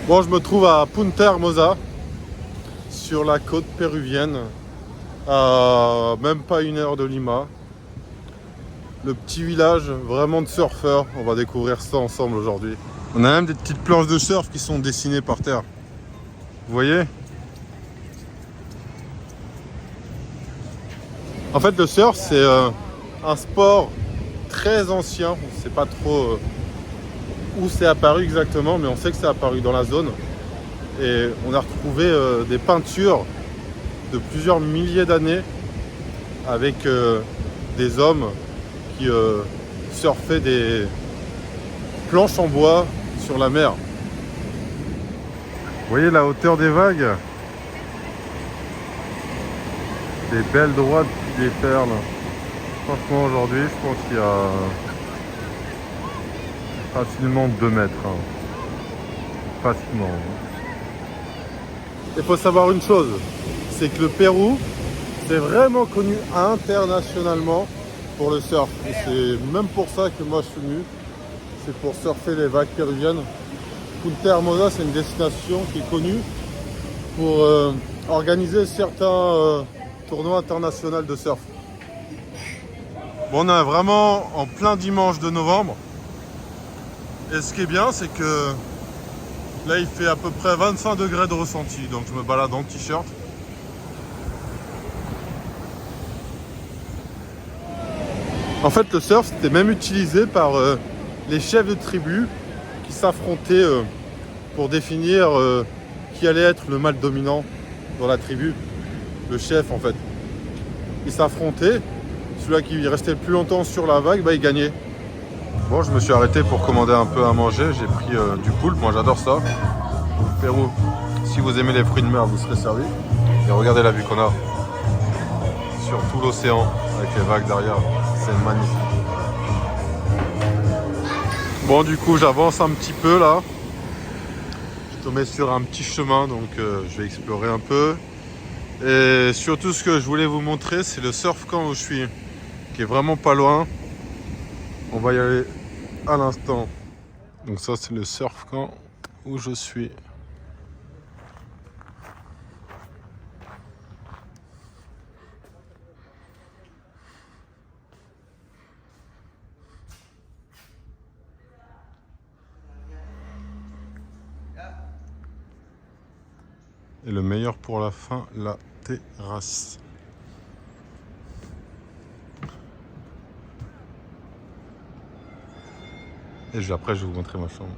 Bon, je me trouve à Punta Hermosa, sur la côte péruvienne, à même pas 1 heure de Lima. Le petit village vraiment de surfeurs, on va découvrir ça ensemble aujourd'hui. On a même des petites planches de surf qui sont dessinées par terre. Vous voyez? En fait, le surf, c'est un sport très ancien. On ne sait pas trop où c'est apparu exactement, mais on sait que c'est apparu dans la zone. Et on a retrouvé des peintures de plusieurs milliers d'années avec des hommes qui surfaient des planches en bois sur la mer. Vous voyez la hauteur des vagues? Des belles droites qui déferlent. Franchement, aujourd'hui, je pense qu'il y a facilement 2 mètres. Hein. Facilement. Il faut savoir une chose, c'est que le Pérou, c'est vraiment connu internationalement pour le surf. Et c'est même pour ça que moi je suis venu. C'est pour surfer les vagues péruviennes. Punta Hermosa, c'est une destination qui est connue pour organiser certains tournois internationaux de surf. Bon, on est vraiment en plein dimanche de novembre. Et ce qui est bien, c'est que là, il fait à peu près 25 degrés de ressenti. Donc je me balade en t-shirt. En fait, le surf, c'était même utilisé par les chefs de tribu qui s'affrontaient pour définir qui allait être le mâle dominant dans la tribu. Le chef, en fait. Ils s'affrontaient. Celui qui restait le plus longtemps sur la vague, bah, il gagnait. Bon, je me suis arrêté pour commander un peu à manger. J'ai pris du poulpe. Moi, j'adore ça. Pérou, si vous aimez les fruits de mer, vous serez servi. Et regardez la vue qu'on a sur tout l'océan avec les vagues derrière. C'est magnifique. Bon, du coup, j'avance un petit peu là. Je suis tombé sur un petit chemin, donc je vais explorer un peu. Et surtout, ce que je voulais vous montrer, c'est le surf camp où je suis, qui est vraiment pas loin. On va y aller à l'instant. Donc ça, c'est le surf camp où je suis. Et le meilleur pour la fin, la terrasse. Et après, je vais vous montrer ma chambre.